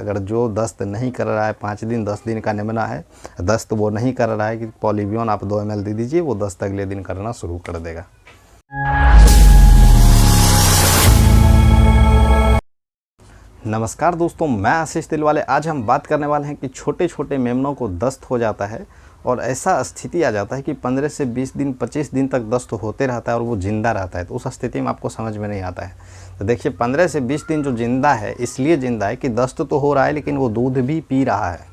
अगर जो दस्त नहीं कर रहा है 5 दिन 10 दिन का निमना है, दस्त वो नहीं कर रहा है कि पॉलीबियन आप 2 ml दे दीजिए, वो दस्त अगले दिन करना शुरू कर देगा। नमस्कार दोस्तों, मैं आशीष दिलवाले। आज हम बात करने वाले हैं कि छोटे छोटे मेमनों को दस्त हो जाता है और ऐसा स्थिति आ जाता है कि 15 से 20 दिन 25 दिन तक दस्त होते रहता है और वो ज़िंदा रहता है। तो उस स्थिति में आपको समझ में नहीं आता है। तो देखिए 15 से 20 दिन जो ज़िंदा है, इसलिए ज़िंदा है कि दस्त तो हो रहा है लेकिन वो दूध भी पी रहा है,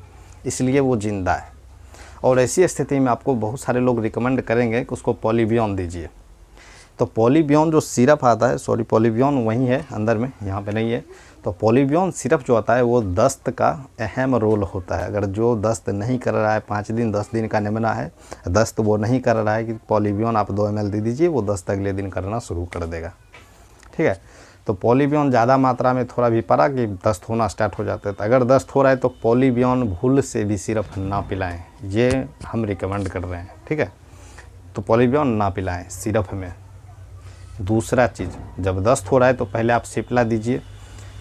इसलिए वो ज़िंदा है। और ऐसी स्थिति में आपको बहुत सारे लोग रिकमेंड करेंगे कि उसको पॉलीबियन दीजिए। तो पॉलीबियन जो सिरप आता है, सॉरी पॉलीबियन वहीं है अंदर में, यहाँ पे नहीं है। तो पॉलीबियन सिरप जो आता है वो दस्त का अहम रोल होता है। अगर जो दस्त नहीं कर रहा है 5 दिन 10 दिन का निमना है, दस्त वो नहीं कर रहा है कि पॉलीबियन आप 2 ml दे दीजिए, वो दस्त अगले दिन करना शुरू कर देगा। ठीक है। तो पॉलीबियन ज़्यादा मात्रा में थोड़ा भी पड़ा कि दस्त होना स्टार्ट हो जाता है। तो अगर दस्त हो रहा है तो पॉलीबियन भूल से भी सिरप ना पिलाएं, ये हम रिकमेंड कर रहे हैं। ठीक है। तो पॉलीबियन ना पिलाएं सिरप में। दूसरा चीज़, जब दस्त हो रहा है तो पहले आप सिप्ला दीजिए,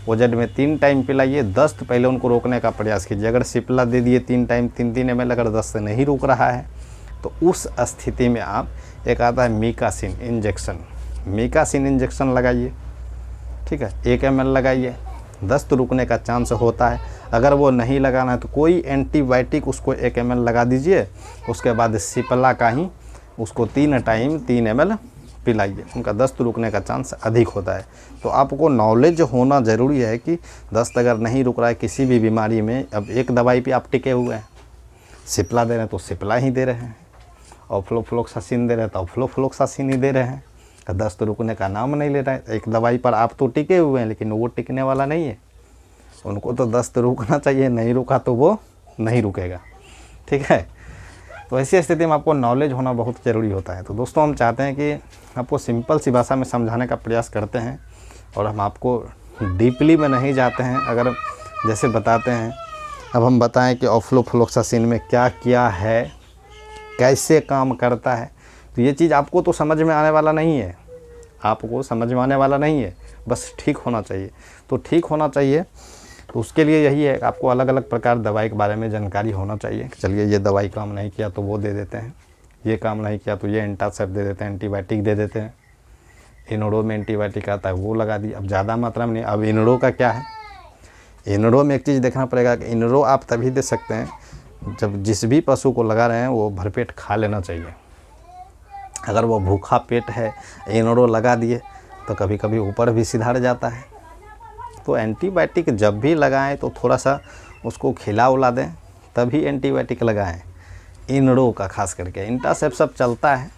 ओजेड में 3 टाइम पिलाइए। दस्त पहले उनको रोकने का प्रयास कीजिए। अगर सिप्ला दे दिए 3 टाइम 3 ml, अगर दस्त नहीं रुक रहा है तो उस स्थिति में आप एक आता है मीकासिन इंजेक्शन, मीकासिन इंजेक्शन लगाइए। ठीक है, 1 ml लगाइए, दस्त रुकने का चांस होता है। अगर वो नहीं लगाना है तो कोई एंटीबायोटिक उसको 1 ml लगा दीजिए। उसके बाद सिप्ला का ही उसको 3 टाइम 3 ml पिलाइए, उनका दस्त रुकने का चांस अधिक होता है। तो आपको नॉलेज होना ज़रूरी है कि दस्त अगर नहीं रुक रहा है किसी भी बीमारी में, अब एक दवाई पे आप टिके हुए हैं, सिप्ला दे रहे हैं तो सिप्ला ही दे रहे हैं, और फ्लोफ्लोक्सासिन दे रहे हैं तो फ्लोफ्लोक्सासिन ही दे रहे हैं, दस्त रुकने का नाम नहीं ले रहा है। एक दवाई पर आप तो टिके हुए हैं लेकिन वो टिकने वाला नहीं है। उनको तो दस्त रुकना चाहिए, नहीं रुका तो वो नहीं रुकेगा। ठीक है। तो ऐसी स्थिति में आपको नॉलेज होना बहुत ज़रूरी होता है। तो दोस्तों, हम चाहते हैं कि आपको सिंपल सी भाषा में समझाने का प्रयास करते हैं और हम आपको डीपली में नहीं जाते हैं। अगर जैसे बताते हैं, अब हम बताएं कि ऑफ्लोफ्लोक्सासिन में क्या क्या है, कैसे काम करता है, तो ये चीज़ आपको तो समझ में आने वाला नहीं है, आपको समझ में आने वाला नहीं है, बस ठीक होना चाहिए। तो ठीक होना चाहिए तो उसके लिए यही है, आपको अलग अलग प्रकार दवाई के बारे में जानकारी होना चाहिए। चलिए ये दवाई काम नहीं किया तो वो दे देते हैं, ये काम नहीं किया तो ये एंटासेप्ट दे देते हैं, एंटीबायोटिक दे देते हैं। इनोडो में एंटीबायोटिक आता है वो लगा दी, अब ज़्यादा मात्रा में नहीं। अब इनोडो का क्या है, इनोडो में एक चीज़ देखना पड़ेगा कि इनोडो आप तभी दे सकते हैं जब जिस भी पशु को लगा रहे हैं वो भरपेट खा लेना चाहिए। अगर वो भूखा पेट है, इनोडो लगा दिए तो कभी कभी ऊपर भी सिधार जाता है। तो एंटीबायोटिक जब भी लगाएं तो थोड़ा सा उसको खिला उला दें, तभी एंटीबायोटिक लगाएं। इनोडो का खास करके, इंटासेप्ट सब चलता है